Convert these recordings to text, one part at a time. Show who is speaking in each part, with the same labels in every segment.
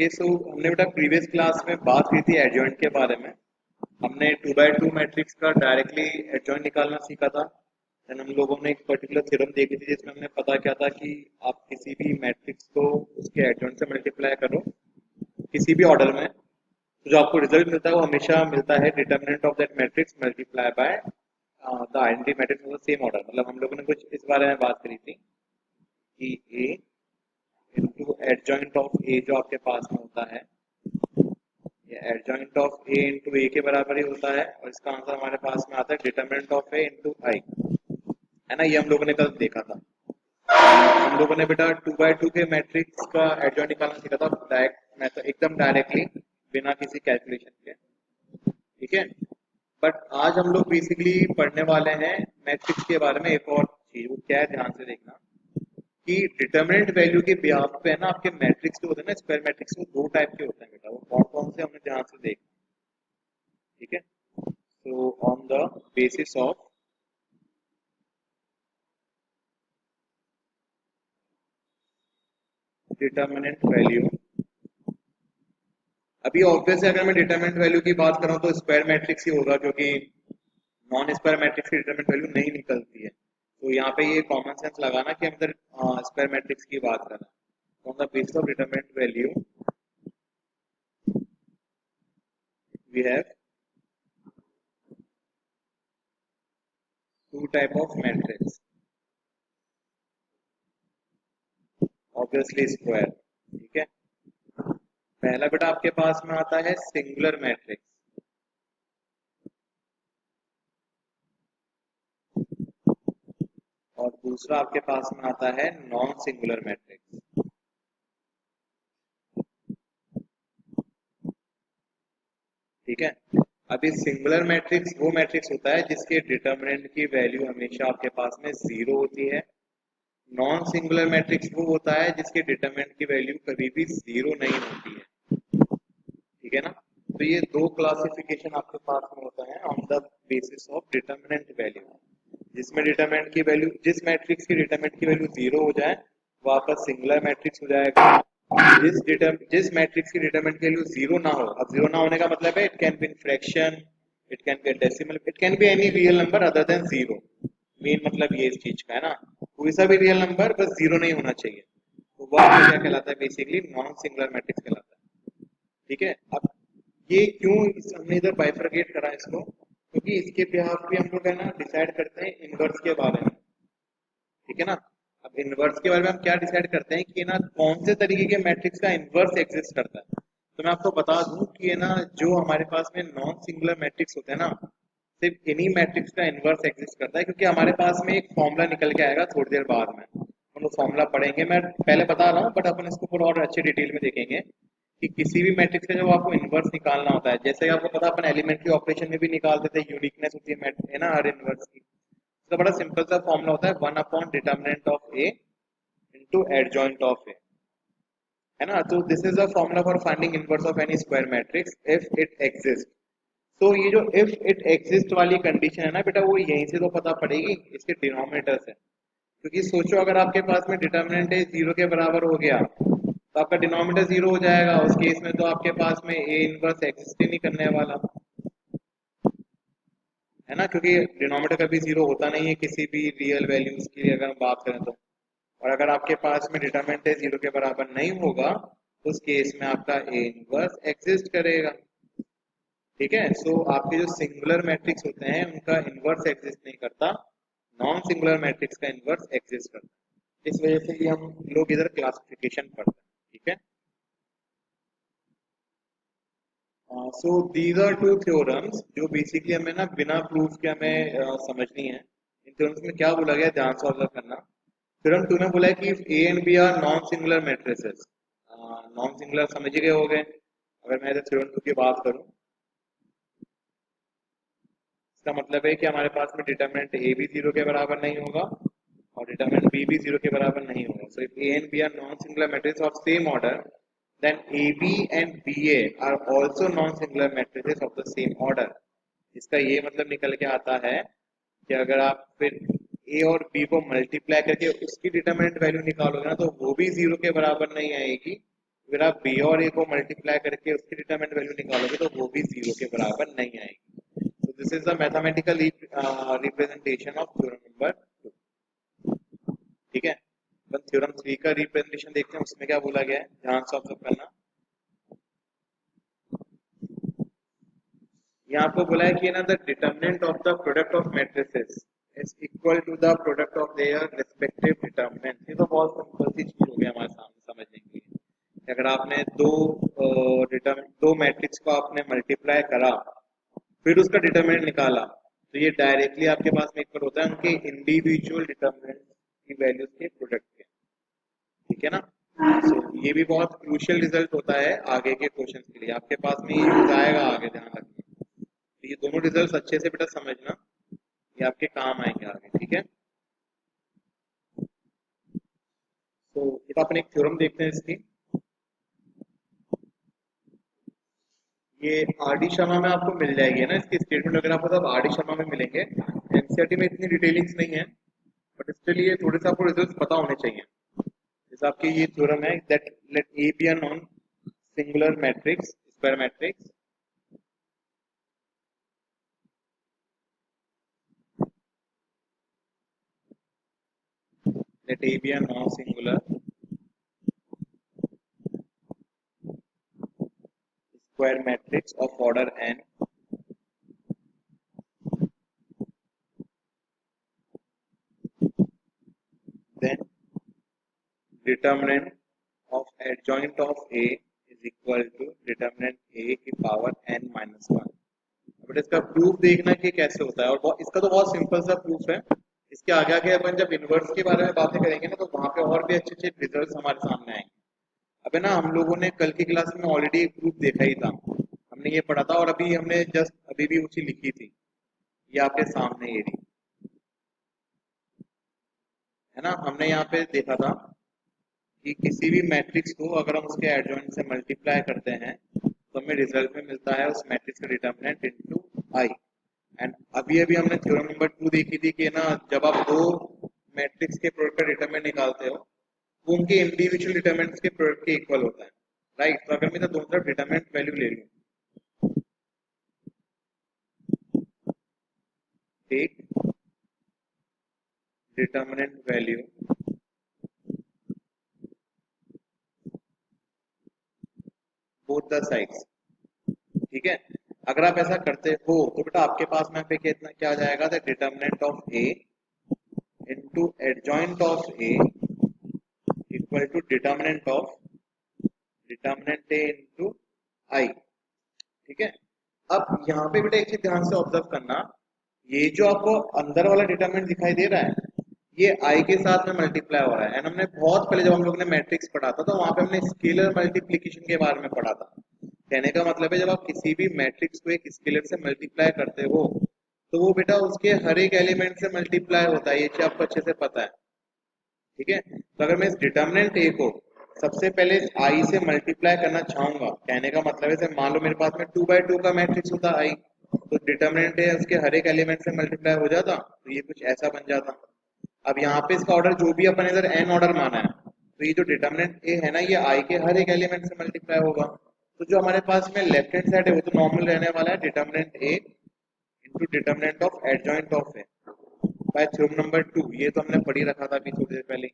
Speaker 1: Okay, सो हमने बेटा previous class में बात की थी एडजॉइंट के बारे में। हमने 2x2 मैट्रिक्स का डायरेक्टली एडजॉइंट निकालना सीखा था। देन हम लोगों ने एक पर्टिकुलर थ्योरम देखी थी जिसमें हमने पता किया था कि आप किसी भी मैट्रिक्स को उसके एडजॉइंट से मल्टीप्लाई करो किसी भी ऑर्डर में, तो जो आपको रिजल्ट मिलता है वो हमेशा मिलता है determinant of that matrix multiply by the identity matrix of the same order. मतलब हम लोगों ने कुछ इस बारे में बात करी थी कि ए इंटू एडजॉइंट ऑफ ए जो आपके पास में होता है, ये एडजॉइंट ऑफ ए इंटू ए के बराबर ही होता है, और इसका आंसर हमारे पास में आता है डिटरमिनेंट ऑफ ए इंटू आई, है ना। ये हम लोगों ने कल देखा था। हम लोगों ने बेटा 2x2 के मैट्रिक्स का एडजॉइंट निकालना सीखा था, डायरेक्ट मेथड, एकदम डायरेक्टली, बिना किसी कैलकुलेशन के। ठीक है, बट आज हम लोग बेसिकली पढ़ने वाले हैं मैट्रिक्स के बारे में एक और चीज, वो क्या है ध्यान से देखना कि डिटरमिनेंट वैल्यू के बिहाफ पे है ना, आपके मैट्रिक्स जो होते हैं ना, स्क्वायर मैट्रिक्स, वो दो टाइप के होते हैं बेटा। वो कौन कौन से हमने ध्यान से देखना। ठीक है, so on the basis of determinant value, अभी ऑब्वियसली अगर मैं डिटरमिनेंट वैल्यू की बात करूं तो स्क्वायर मैट्रिक्स ही होगा, क्योंकि नॉन स्क्वायर मैट्रिक्स की डिटरमिनेंट वैल्यू नहीं निकलती है। तो यहाँ पे ये कॉमन सेंस लगाना कि हम इधर स्क्वायर मैट्रिक्स की बात कर रहे हैं। On the basis of determinant value we have to type of matrix, obviously square. ठीक है, पहला बेटा आपके पास में आता है सिंगुलर मैट्रिक्स, और दूसरा आपके पास में आता है नॉन सिंगुलर मैट्रिक्स। ठीक है, अभी सिंगुलर मैट्रिक्स वो मैट्रिक्स होता है जिसके डिटरमिनेंट की वैल्यू हमेशा आपके पास में जीरो होती है। नॉन सिंगुलर मैट्रिक्स वो होता है जिसके डिटरमिनेंट की वैल्यू कभी भी जीरो नहीं होती है। ठीक है ना, तो ये दो क्लासिफिकेशन आपके पास में होता है on the basis of determinant value, जिसमें डिटरमिनेंट की वैल्यू, जिस मैट्रिक्स की डिटरमिनेंट की वैल्यू जीरो हो जाए वो आपका सिंगुलर मैट्रिक्स हो जाएगा। जिस मैट्रिक्स की डिटरमिनेंट की वैल्यू जीरो ना हो, अब जीरो ना होने का मतलब है it can be in fraction, it can be decimal, it can be any real number other than zero. Main मतलब ये इस चीज का है ना, कोई सा भी रियल नंबर बस जीरो नहीं होना चाहिए, तो वह क्या कहलाता है, बेसिकली नॉन सिंगुलर मैट्रिक्स कहलाता है। ठीक है, अब ये क्यों हमने इधर बाइफरकेट करा इसको, क्योंकि इसके बिहाफ भी हम लोग है ना डिसाइड करते हैं इनवर्स के बारे में। ठीक है ना, अब इनवर्स के बारे में हम क्या डिसाइड करते हैं कि ना कौन से तरीके के मैट्रिक्स का इनवर्स एग्जिस्ट करता है। तो मैं आपको बता दूं कि है ना, जो हमारे पास में नॉन सिंगुलर मैट्रिक्स होते हैं ना, सिर्फ इन्हीं मैट्रिक्स का इनवर्स एग्जिस्ट करता है, क्योंकि हमारे पास में एक फॉर्मूला निकल के आएगा थोड़ी देर बाद में, हम लोग फॉर्मूला पढ़ेंगे। मैं पहले बता रहा हूँ, बट अपन इसको पूरा और अच्छे डिटेल में देखेंगे कि किसी भी मैट्रिक्स का जब आपको इनवर्स निकालना होता है, जैसे कि आपको पता अपन एलिमेंट्री ऑपरेशन में भी निकालते थे, यूनिकनेस होती है ना हर इनवर्स की। इसका बड़ा सिंपल सा फॉर्मूला होता है, one upon determinant of A into adjoint of A, है ना। तो this is the formula for finding inverse of any square matrix if it exist. तो ये जो इफ इट एग्जिस्ट वाली कंडीशन है ना बेटा, वो यहीं से तो पता पड़ेगी, इसके डिनोमिनेटर से। क्योंकि सोचो अगर आपके पास में डिटर्मिनेंट ए जीरो के बराबर हो गया तो आपका डिनोमिनेटर जीरो हो जाएगा, उस केस में तो आपके पास में ए इनवर्स एग्जिस्ट ही नहीं करने वाला, है ना, क्योंकि डिनोमिनेटर कभी जीरो होता नहीं है किसी भी रियल वैल्यूज की अगर हम बात करें तो। और अगर आपके पास में डिटरमिनेंट है जीरो के बराबर नहीं होगा, तो उस केस में आपका ए इनवर्स एग्जिस्ट करेगा। ठीक है, सो आपके जो सिंगुलर मैट्रिक्स होते हैं उनका इनवर्स एग्जिस्ट नहीं करता, नॉन सिंगुलर मैट्रिक्स का इनवर्स एग्जिस्ट करता है। इस वजह से ये हम लोग इधर क्लासिफिकेशन पढ़ते हैं। ठीक है, so these are two theorems जो बेसिकली हमें ना बिना प्रूफ के हमें समझनी है। इन थ्योरम्स में क्या बोला गया ध्यान से ऑब्जर्व करना। थ्योरम टू में बोला है कि A and B are non singular matrices. Non singular समझ ही गए हो गए। अगर मैं थ्योरम टू की बात करूं, इसका मतलब है कि हमारे पास में डिटरमिनेंट ए भी जीरो के बराबर नहीं होगा और डिटरमिनेंट बी भी जीरो के बराबर नहीं होगा। So if A and B are non singular matrix of same order, then AB and BA are also non-singular matrices of the same order। इसका ये मतलब निकल के आता है कि अगर आप फिर A और B को मल्टीप्लाई करके उसकी डिटरमिनेंट वैल्यू निकालोगे ना, तो वो भी जीरो के बराबर नहीं आएगी, फिर आप बी और ए को मल्टीप्लाई करके उसकी डिटरमिनेंट वैल्यू निकालोगे तो वो भी जीरो के बराबर नहीं आएगी। तो this is the mathematical representation of theorem number 2। ठीक है, तो थ्योरम 3 का रिप्रेजेंटेशन देखते हैं, उसमें क्या बोला गया है, ध्यान से ऑब्जर्व करना। यहाँ आपको बोला है कि ना the determinant of the product of matrices is equal to the product of their respective determinant. ये तो बहुत सिंपल सी चीज हो गई हमारे सामने समझने के लिए। अगर आपने दो मैट्रिक्स को आपने मल्टीप्लाई करा फिर उसका डिटरमिनेंट निकाला तो ये डायरेक्टली आपके पास में इक्वल होता है उनके इंडिविजुअल डिटरमिनेंट की वैल्यूज के प्रोडक्ट के। ठीक है ना। सो ये भी बहुत क्रूशियल रिजल्ट होता है आगे के क्वेश्चन के लिए, आपके पास में ये यूज आएगा आगे, ध्यान रखना। तो ये दोनों रिजल्ट अच्छे से बेटा समझना, ये आपके काम आएंगे आगे। ठीक है, तो ये अपन एक थ्योरम देखते हैं इसकी। ये आर डी शर्मा में आपको मिल जाएगी ना, इसकी स्टेटमेंट वगैरह आपको सब आर डी शर्मा में मिलेंगे। एनसीईआरटी में इतनी डिटेलिंग्स नहीं है, बट इसके लिए थोड़े से आपको रिजल्ट पता होने चाहिए। जैसे आपके ये थ्योरम है that let A be an non singular matrix square matrix let A be a non-singular square matrix of order n, then determinant of adjoint of A is equal to determinant A की power n minus 1। But इसका proof देखना कि कैसे होता है, और इसका तो बहुत सिंपल सा प्रूफ है। इसके आगे आगे अपन जब इनवर्स के बारे में बातें करेंगे ना तो वहां पे और भी अच्छे अच्छे रिजल्ट हमारे सामने आएंगे। अबे ना हम लोगों ने कल की क्लास में ऑलरेडी एक प्रूफ देखा ही था, हमने ये पढ़ा था, और अभी हमने जस्ट अभी भी उसी लिखी थी, ये आपके सामने ये रही है ना। हमने यहाँ पे देखा था कि किसी भी मैट्रिक्स को अगर हम उसके एडजॉइंट से मल्टीप्लाई करते हैं तो हमें रिजल्ट में मिलता है उस मैट्रिक्स का डिटरमिनेंट इनटू आई। एंड अभी अभी हमने थ्योरम नंबर 2 देखी थी कि ना जब आप दो मैट्रिक्स के प्रोडक्ट का डिटरमिनेंट निकालते हो वो उनके इंडिविजुअल डिटरमिनेंट्स के प्रोडक्ट के इक्वल होता है, राइट। तो अगर मैं दोनों तरफ डिटरमिनेंट वैल्यू ले लूँ, take determinant value both the sides. ठीक है, अगर आप ऐसा करते हो तो बेटा आपके पास में पे कितना क्या आ जाएगा, the determinant of A into adjoint of A equal to determinant A into I. ठीक है, अब यहाँ पे बेटा एक चीज ध्यान से ऑब्जर्व करना, ये जो आपको अंदर वाला डिटरमिनेंट दिखाई दे रहा है ये आई के साथ में मल्टीप्लाई हो रहा है। एंड हमने बहुत पहले जब हम लोग ने मैट्रिक्स पढ़ा था तो वहां पे हमने स्केलर मल्टीप्लीकेशन के बारे में पढ़ा था। कहने का मतलब है जब आप किसी भी मैट्रिक्स को एक स्केलर से मल्टीप्लाई करते हो तो वो बेटा उसके हर एक एलिमेंट से मल्टीप्लाई होता है, ये चीज आपको अच्छे से पता है। ठीक है, तो अगर मैं इस डिटरमिनेंट ए को सबसे पहले आई से मल्टीप्लाई करना चाहूंगा, कहने का मतलब है जैसे मान लो मेरे पास में 2x2 का मैट्रिक्स होता आई, तो डिटरमिनेंट ए उसके हर एक एलिमेंट से मल्टीप्लाई हो जाता, तो ये कुछ ऐसा बन जाता। अब यहाँ पे इसका ऑर्डर जो भी अपन इधर एन ऑर्डर माना है तो ये जो डिटरमिनेंट ए है ना ये आई के हर एक एलिमेंट से मल्टीप्लाई होगा। तो जो हमारे पास में लेफ्ट हैंड साइड है वो तो नॉर्मल रहने वाला है, determinant A into determinant of adjoint of A bye theorem number 2। ये तो हमने पढ़ी रखा था अभी थोड़ी देर पहले,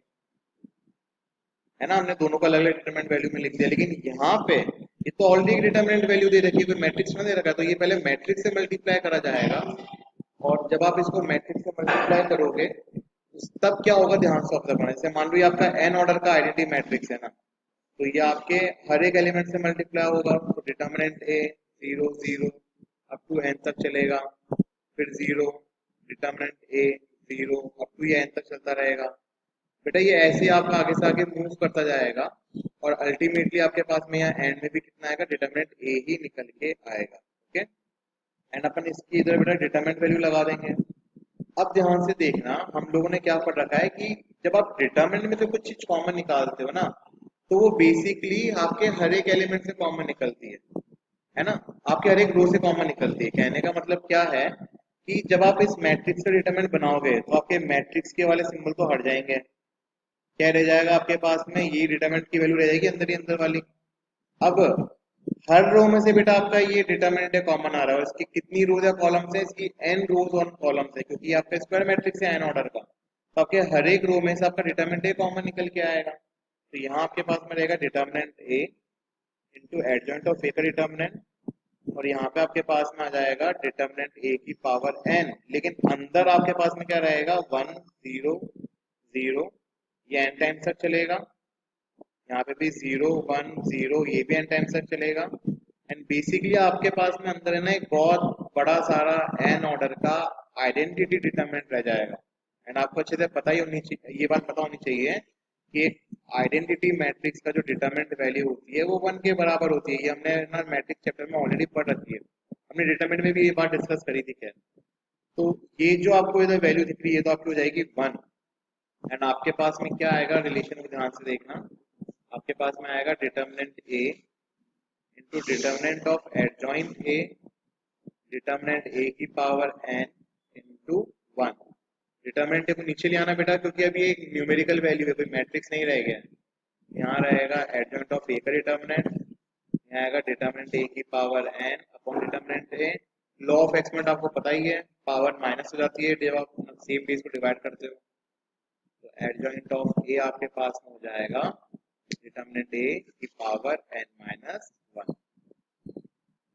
Speaker 1: है ना। हमने दोनों का अलग अलग डिटरमिनेंट वैल्यू में लिख दिया, लेकिन यहाँ पे ये तो ऑलरेडी डिटरमिनेंट वैल्यू दे रखी है, कोई मैट्रिक्स में दे रखा है, तो ये पहले मैट्रिक्स से मल्टीप्लाई करा जाएगा। और जब आप इसको मैट्रिक्स से मल्टीप्लाई करोगे तब क्या होगा, ध्यान से ऑब्जर्व करना। जैसे मान लो ये आपका एन ऑर्डर का आइडेंटिटी मैट्रिक्स है ना, तो ये आपके हर एक एलिमेंट से मल्टीप्लाई होगा, तो determinant A 0 0 up to n तक चलेगा, फिर 0 डिटरमिनेंट ए 0 अप टू ये एन तक चलता रहेगा। बेटा ये ऐसे ही आपका आगे से आगे मूव करता जाएगा और अल्टीमेटली आपके पास में यहाँ एंड में भी कितना आएगा, डिटरमिनेंट ए ही निकल के आएगा। ओके, एंड अपन इसकी इधर बेटा डिटरमिनेंट वैल्यू लगा देंगे। अब ध्यान से देखना, हम लोगों ने क्या पढ़ रखा है कि जब आप डिटरमिनेंट में से कुछ चीज कॉमन निकालते हो ना तो वो बेसिकली आपके हर एक एलिमेंट से कॉमन निकलती है ना। आपके हर एक रो से कॉमन निकलती है। कहने का मतलब क्या है कि जब आप इस मैट्रिक्स का डिटरमिनेंट बनाओगे तो आपके मैट्रिक्स के वाले सिंबल तो हट जाएंगे, क्या रह जाएगा आपके पास में, ये डिटरमिनेंट की वैल्यू रह जाएगी अंदर ही अंदर वाली। अब हर रो में से बेटा आपका ये डिटरमिनेंट है कॉमन आ रहा है और इसकी कितनी रोज या कॉलम्स है, इसकी n रोज और कॉलम्स है क्योंकि ये आपका स्क्वायर मैट्रिक्स है n ऑर्डर का, तो आपके हर एक रो में से आपका डिटरमिनेंट ए कॉमन निकल के आएगा। तो यहाँ आपके पास में रहेगा determinant A into adjoint of A का डिटरमिनेंट, और यहाँ पे आपके पास में आ जाएगा डिटरमिनेंट ए की पावर n, लेकिन अंदर आपके पास में क्या रहेगा 1 0 0, ये n टाइम्स तक चलेगा, यहाँ पे भी 0 1 0 ये भी n टाइम्स तक चलेगा। एंड बेसिकली आपके पास में अंदर है ना एक बहुत बड़ा सारा n ऑर्डर का आइडेंटिटी डिटरमिनेंट रह जाएगा। एंड आपको अच्छे से पता ही होनी चाहिए, ये बात पता होनी चाहिए कि एक आइडेंटिटी मैट्रिक्स का जो डिटरमिनेंट वैल्यू होती है वो 1 के बराबर होती है। ये हमने ना मैट्रिक्स चैप्टर में ऑलरेडी पढ़ रखी है, हमने डिटरमिनेंट में भी ये बात डिस्कस करी थी। क्या तो ये जो आपको इधर वैल्यू दिख रही है तो आपकी हो जाएगी 1। एंड आपके पास में क्या आएगा, रिलेशन को ध्यान से देखना, आपके पास में आएगा determinant A into determinant of adjoint A, determinant A की पावर n इंटू 1। डिटरमिनेंट को नीचे ले आना बेटा क्योंकि अभी एक न्यूमेरिकल वैल्यू है, कोई मैट्रिक्स नहीं रह गया। यहाँ रहेगा एडजॉइंट ऑफ ए का डिटरमिनेंट, यहाँ आएगा डिटरमिनेंट ए की power n upon determinant A. Law of exponent आपको पता ही है, पावर माइनस हो जाती है जब आप सेम बेस को डिवाइड करते हो। तो एडजॉइंट ऑफ ए आपके पास में हो जाएगा डिटरमिनेंट ए की पावर n माइनस 1।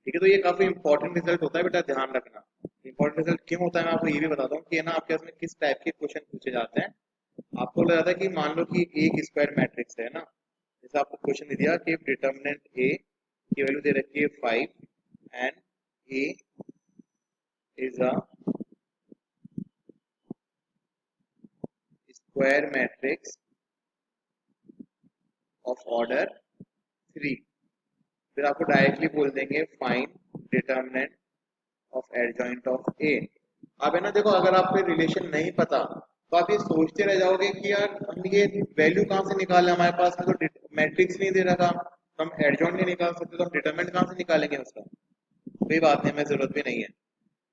Speaker 1: ठीक है, तो ये काफी इंपॉर्टेंट रिजल्ट होता है बेटा, ध्यान रखना। इंपॉर्टेंट रिजल्ट क्यों होता है मैं आपको ये भी बताता हूँ कि है ना आपके पास में किस टाइप के क्वेश्चन पूछे जाते हैं। आपको लग जाता है कि मान लो कि एक स्क्वायर मैट्रिक्स है ना, जैसे आपको क्वेश्चन दे दिया कि डिटरमिनेंट ए की वैल्यू दे रखी है 5 and A is a square matrix of order 3, फिर आपको डायरेक्टली बोल देंगे find determinant of adjoint of A. अब है ना देखो, अगर आपको रिलेशन नहीं पता तो आप ये सोचते रह जाओगे कि यार हम ये वैल्यू कहाँ से निकालें, हमारे पास में तो मैट्रिक्स नहीं दे रखा, तो हम एडजॉइंट नहीं निकाल सकते, तो हम डिटरमिनेंट कहाँ से निकालेंगे उसका। कोई बात नहीं, हमें जरूरत भी नहीं है।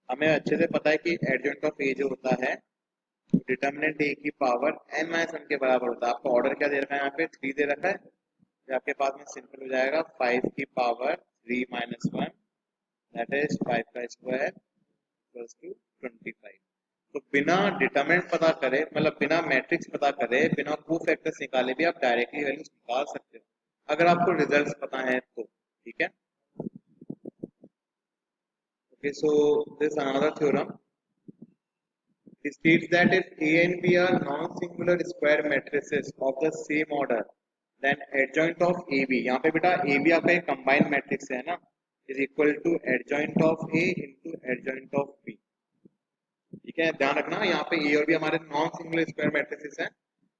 Speaker 1: हमें अच्छे से पता है कि एडजॉइंट ऑफ ए जो होता है डिटरमिनेंट ए की पावर n माइनस 1 के बराबर होता है। आपको ऑर्डर क्या दे रखा है, यहाँ पे 3 दे रखा है, तो आपके पास में सिंपल हो जाएगा 5 की पावर 3 माइनस 1, दैट इज 5 का स्क्वायर इक्वल्स टू 25। तो बिना डिटरमिनेंट पता करे, मतलब बिना मैट्रिक्स पता करे, बिना कोफैक्टर्स निकाले भी आप डायरेक्टली वैल्यूज निकाल सकते हो अगर आपको रिजल्ट्स पता है तो। ठीक है, okay, so this another theorem states that if A and B are non-singular square matrices of the same order, then adjoint of AB, यहाँ पे बेटा AB आपका एक combined matrix है ना, is equal to adjoint of A into adjoint of B। ठीक है, ध्यान रखना यहाँ पे ए और बी हमारे नॉन सिंगुलर स्क्वायर मैट्रिसेस हैं,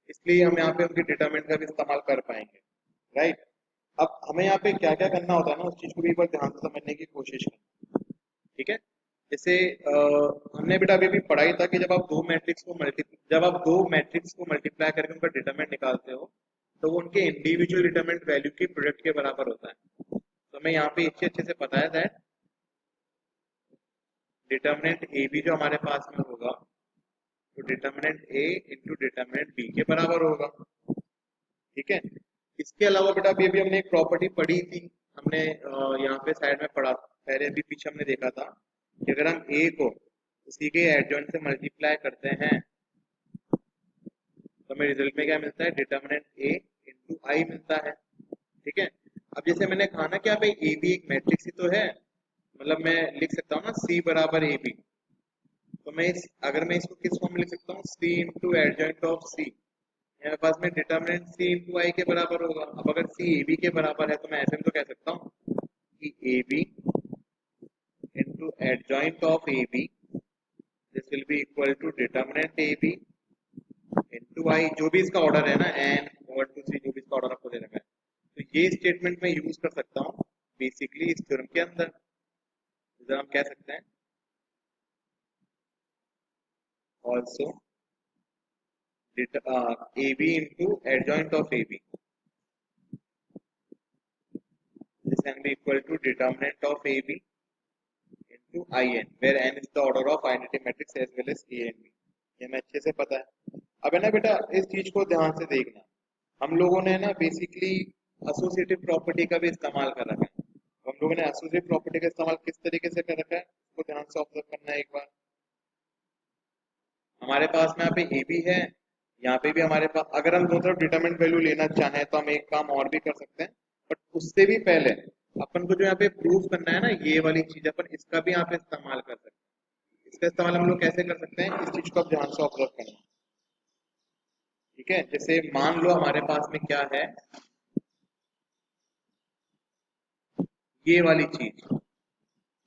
Speaker 1: इसलिए हम यहाँ पे उनके डिटरमिनेंट का भी इस्तेमाल कर पाएंगे। राइट, अब हमें यहाँ पे क्या क्या करना होता है ना, उस चीज को भी एक बार ध्यान से समझने की कोशिश करें। ठीक है, जैसे हमने बेटा अभी भी पढ़ा ही था कि जब आप दो मैट्रिक्स को मल्टीप्लाई करके उनका डिटरमिनेंट निकालते हो तो वो उनके इंडिविजुअल डिटरमिनेंट वैल्यू के प्रोडक्ट के बराबर होता है। तो हमें यहाँ पे अच्छे से पता है दैट डिटरमिनेंट ए बी जो हमारे पास में होगा तो determinant A into determinant B के बराबर होगा। ठीक है, इसके अलावा बेटा अभी हमने एक प्रॉपर्टी पढ़ी थी, हमने यहाँ पे साइड में पढ़ा, पहले अभी पीछे हमने देखा था कि अगर हम ए को उसी के एडजॉइंट से मल्टीप्लाई करते हैं तो हमें रिजल्ट में क्या मिलता है, डिटरमिनेंट ए इंटू आई मिलता है। ठीक है, अब जैसे मैंने कहा ना कि यहाँ पे ए बी एक मैट्रिक्स ही तो है, मतलब मैं लिख सकता हूँ ना सी बराबर ए बी, तो अगर मैं इसको किस फॉर्म में लिख सकता हूँ, सी इंटू एडजॉइंट ऑफ सी, मेरे पास में डिटरमिनेंट सी इंटू आई के बराबर होगा। अब अगर सी ए बी के बराबर है तो मैं ऐसे में तो कह सकता हूँ कि A B into adjoint of A B, this will be equal to determinant A B into I, जो भी इसका ऑर्डर है ना एन 1 2 3 जो भी इसका ऑर्डर आपको दे रखा है, तो ये स्टेटमेंट मैं यूज कर सकता हूँ बेसिकली इस थ्योरम के अंदर। इधर हम कह सकते हैं also AB into adjoint of AB, this can be equal to determinant of AB into IN, where n is the order of identity matrix as well as A and B। ये हमें अच्छे से पता है। अब है ना बेटा, इस चीज को ध्यान से देखना, हम लोगों ने ना बेसिकली एसोसिएटिव प्रॉपर्टी का भी इस्तेमाल कर रखा है। तो हम लोगों ने एसोसिएटिव प्रॉपर्टी का इस्तेमाल किस तरीके से कर रखा है उसको ध्यान से ऑब्जर्व करना है एक बार। हमारे पास में यहाँ पे ए बी है, यहाँ पे भी हमारे पास, अगर हम दोनों तरफ डिटरमिनेंट वैल्यू लेना चाहें तो हम एक काम और भी कर सकते हैं, बट उससे भी पहले अपन को जो यहाँ पे प्रूव करना है ना, ये वाली चीज अपन इसका भी यहाँ पे इस्तेमाल कर सकते हैं। इसका इस्तेमाल हम लोग कैसे कर सकते हैं, इस चीज को आप ध्यान से ऑब्जर्व करना। ठीक है, जैसे मान लो हमारे पास में क्या है, ये वाली चीज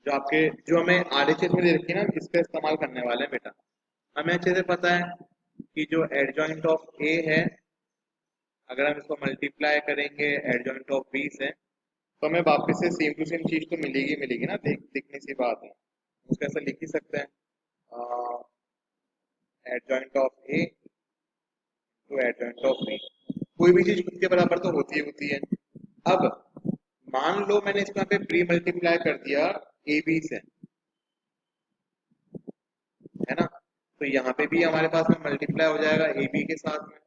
Speaker 1: जो आपके, जो हमें आरएचएस में दे रखी है ना, इसका इस्तेमाल करने वाले हैं बेटा। हमें अच्छे से पता है कि जो एडजॉइंट ऑफ ए है, अगर हम इसको मल्टीप्लाई करेंगे एडजॉइंट ऑफ बी से, तो हमें वापस से सेम टू सेम चीज तो मिलेगी मिलेगी ना, दिखने सी बात है। उसको ऐसा लिख ही सकते हैं, adjoint of A to adjoint of B. कोई भी चीज खुद के बराबर तो होती ही होती है। अब मान लो मैंने इसको यहाँ पे प्री मल्टीप्लाई कर दिया ए बी से, है ना, तो यहाँ पे भी हमारे पास में मल्टीप्लाई हो जाएगा ए बी के साथ में।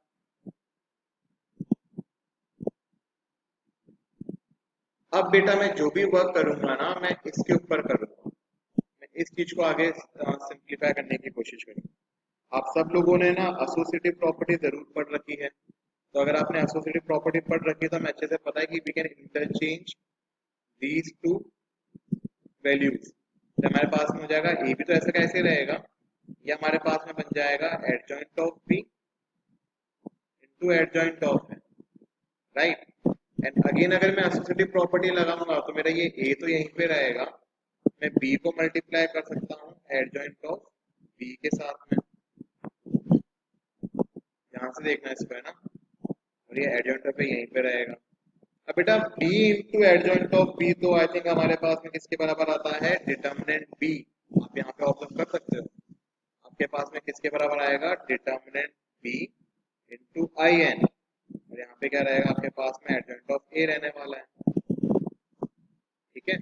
Speaker 1: अब बेटा मैं जो भी वर्क करूंगा ना, मैं इसके ऊपर करूंगा, मैं इस चीज को आगे सिंप्लीफाई करने की कोशिश करूंगा। आप सब लोगों ने ना एसोसिएटिव प्रॉपर्टी जरूर पढ़ रखी है, तो अगर आपने एसोसिएटिव प्रॉपर्टी पढ़ रखी है तो हमें अच्छे से पता है कि we can interchange these two values. तो हमारे पास में हो जाएगा ए भी, तो ऐसा कैसे रहेगा, ये हमारे पास में बन जाएगा adjoint of B into adjoint of है, राइट। एंड अगेन अगर मैं एसोसिएटिव प्रॉपर्टी लगाऊंगा तो मेरा ये ए तो यहीं पे रहेगा, मैं बी को मल्टीप्लाई कर सकता हूँ एडजॉइंट ऑफ बी के साथ में, ध्यान से देखना इसको, है ना, और ये एडजॉइंट ऑफ यहीं पे रहेगा। अब बेटा b into adjoint of b, तो आई थिंक हमारे पास में किसके बराबर आता है, डिटर्मिनेंट b। आप यहाँ पे ऑब्जर्व कर सकते हो, आपके पास में किसके बराबर आएगा, determinant b into I n, और यहाँ पे क्या रहेगा आपके पास में, एडजॉइंट ऑफ a रहने वाला है। ठीक है,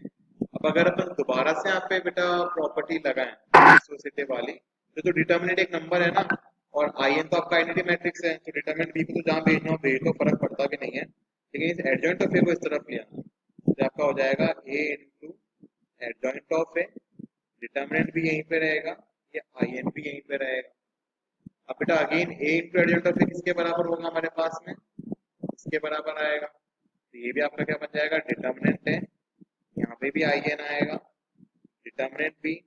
Speaker 1: अब अगर अपन दोबारा से यहाँ पे बेटा प्रॉपर्टी लगाएं एसोसिएटिव वाली, तो डिटर्मिनेंट एक नंबर है ना, और आई एन तो आपका आइडेंटिटी मैट्रिक्स है, तो डिटर्मिनेंट बी को तो जहाँ भेजना हो भेज दो, फर्क पड़ता भी नहीं है। लेकिन इस एडजॉइंट ऑफ ए को इस तरफ लिया, तो आपका हो जाएगा A into adjoint of A, determinant भी यहीं पे रहेगा, ये आई एन भी यहीं पे रहेगा। अब बेटा again A into adjoint of A किसके बराबर होगा हमारे पास में, इसके बराबर आएगा, तो ये भी आपका क्या बन जाएगा, डिटर्मिनेंट है, यहाँ पे भी आई एन आएगा, डिटर्मिनेंट भी,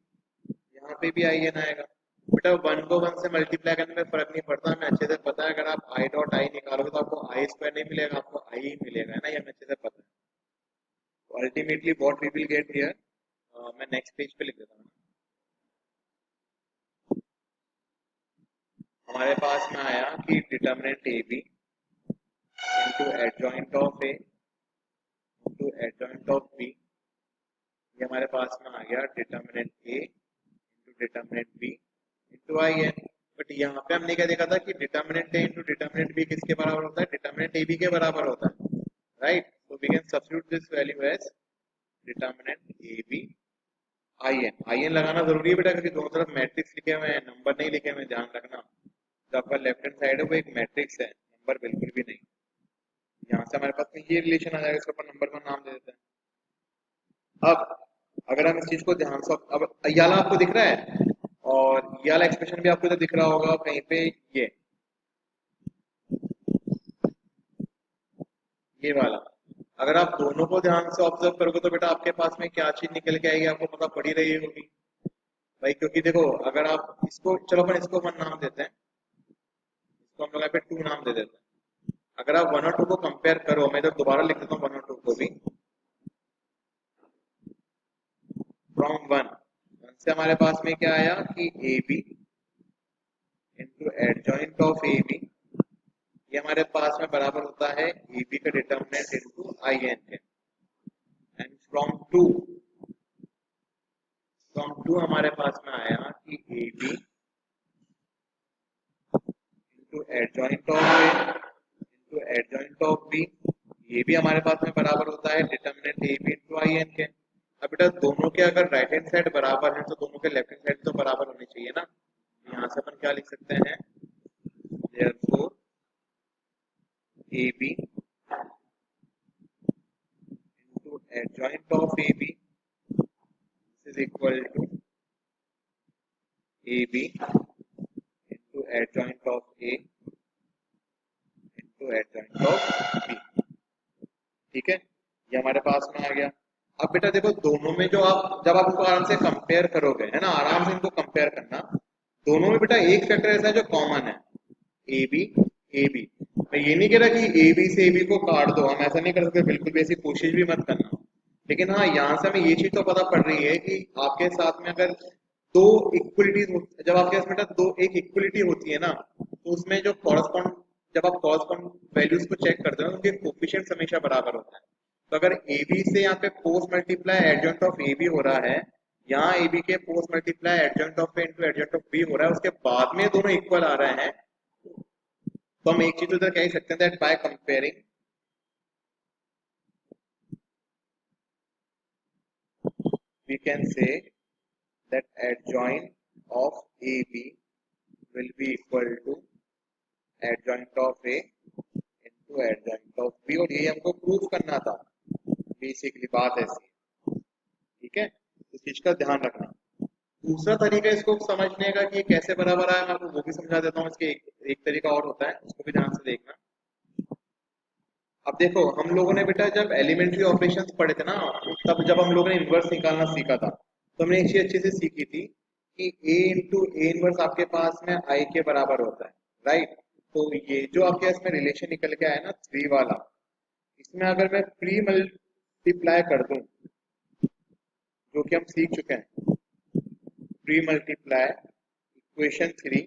Speaker 1: यहाँ पे भी आई एन आएगा। बेटा वन को वन से मल्टीप्लाई करने में फर्क नहीं पड़ता, हमें अच्छे से पता है, अगर आप आई डॉट आई निकालोगे तो आपको आई स्क्वायर नहीं मिलेगा, आपको आई ही मिलेगा, है ना, ये हमें अच्छे से पता है। तो ultimately what we will get here, मैं नेक्स्ट पेज पे लिख देता हूँ। हमारे पास में आया कि determinant A B into adjoint of A into adjoint of B, ये हमारे पास में आ गया determinant A into determinant B into I n. But यहाँ पे हमने क्या देखा था कि determinant A into determinant B किसके बराबर होता है, डिटर्मिनेंट ए बी के बराबर होता है, right. So we can substitute this value as determinant A B I n. I n लगाना जरूरी है बेटा, क्योंकि दोनों तरफ मैट्रिक्स लिखे हुए हैं, नंबर नहीं लिखे हुए, ध्यान रखना। जो आपका लेफ्ट हैंड साइड है वो एक मैट्रिक्स है, नंबर बिल्कुल भी नहीं। यहाँ से हमारे पास में ये रिलेशन आ जाएगा, इसके ऊपर नंबर का नाम दे देते हैं। अब अगर हम इस चीज को ध्यान से, अब ये वाला आपको दिख रहा है, और ये वाला एक्सप्रेशन भी आपको तो दिख रहा होगा कहीं पे, ये वाला, अगर आप दोनों को ध्यान से ऑब्जर्व करोगे तो बेटा आपके पास में क्या चीज निकल के आएगी, आपको पता पड़ी रही होगी भाई। क्योंकि देखो अगर आप इसको, चलो अपन इसको वन नाम देते हैं, इसको हम लोग यहाँ पे टू नाम दे देते हैं। अगर आप वन और टू को कंपेयर करो, मैं इधर दोबारा लिख देता हूँ वन और टू को भी, फ्रॉम वन से हमारे पास में क्या आया कि A B into adjoint of A B, ये हमारे पास में बराबर होता है ए बी का डिटर्मिनेंट इंटू आई एन के। एंड फ्रॉम टू हमारे पास में आया कि A B into adjoint of A into adjoint of B, ये भी हमारे पास में बराबर होता है determinant A B into I n के। अब बेटा दोनों के अगर राइट हैंड साइड बराबर है तो दोनों के लेफ्ट हैंड साइड तो बराबर होनी चाहिए ना। यहाँ से अपन क्या लिख सकते हैं, therefore A B adjoint of A B is equal to A B into adjoint of A into adjoint of B. ठीक है, ये हमारे पास में आ गया। अब बेटा देखो, दोनों में जो आप जब आप इसको आराम से कंपेयर करोगे, है ना, आराम से इनको कंपेयर करना, दोनों में बेटा एक फैक्टर ऐसा है जो कॉमन है, ए बी ए बी। मैं ये नहीं कह रहा कि ए बी से ए बी को काट दो, हम ऐसा नहीं कर सकते, बिल्कुल भी ऐसी कोशिश भी मत करना। लेकिन हाँ, यहाँ से हमें ये चीज तो पता पड़ रही है कि आपके साथ में अगर दो इक्वलिटीज, जब आपके पास बेटा दो एक इक्वलिटी होती है ना, तो उसमें जो कॉरस्पॉन्ड, जब आप कॉरस्पॉन्ड वैल्यूज को चेक करते हो उनके कोफिशिएंट्स हमेशा बराबर होता है। तो अगर ए बी से यहाँ पे post multiply adjoint of A B हो रहा है, यहाँ ए बी के post multiply adjoint of A into adjoint of B हो रहा है, उसके बाद में दोनों इक्वल आ रहे हैं, तो हम एक चीज उधर कह ही सकते हैं that by comparing we can say that adjoint of AB will be equal to adjoint of A into adjoint of B, और ये हमको प्रूव करना था, बेसिकली बात ऐसी है। ठीक है, इस चीज का ध्यान रखना। दूसरा तरीका इसको समझने का कि ये कैसे बराबर आया, मैं आपको वो भी समझा देता हूँ। इसके एक तरीका और होता है, उसको भी ध्यान से देखना। अब देखो, हम लोगों ने बेटा जब एलिमेंट्री ऑपरेशंस पढ़े थे ना, तब जब हम लोगों ने इन्वर्स निकालना सीखा था, तो हमने एक चीज अच्छे से सीखी थी कि a इंटू ए इनवर्स आपके पास में i के बराबर होता है, राइट। तो ये जो आपके पास में रिलेशन निकल के आया ना 3 वाला, इसमें अगर मैं प्री मल्टीप्लाई कर दूं, जो कि हम सीख चुके हैं, pre multiply equation 3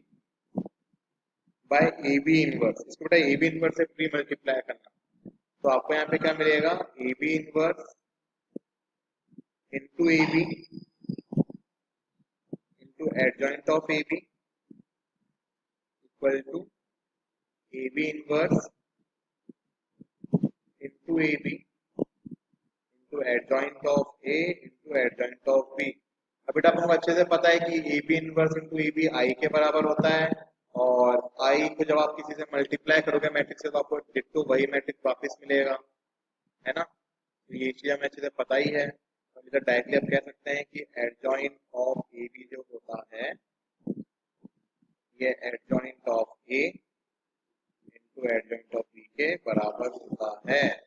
Speaker 1: by A B inverse, इसको बेटा ए बी इनवर्स से प्री मल्टीप्लाई करना, तो आपको यहाँ पे क्या मिलेगा, A B inverse into A B into adjoint of A B equal to A B inverse into A B into adjoint of A into adjoint of B. अब बेटा आपको अच्छे से पता है कि A B inverse into A B I के बराबर होता है, और आई को जब आप किसी से मल्टीप्लाई करोगे मैट्रिक्स से, तो आपको डिट्टो वही मैट्रिक्स वापस मिलेगा, है ना। तो ये चीज हमें अच्छे से पता ही है, तो इधर डायरेक्टली आप कह सकते हैं कि एडजॉइंट ऑफ ए बी जो होता है, ये adjoint of A into adjoint of B के बराबर होता है।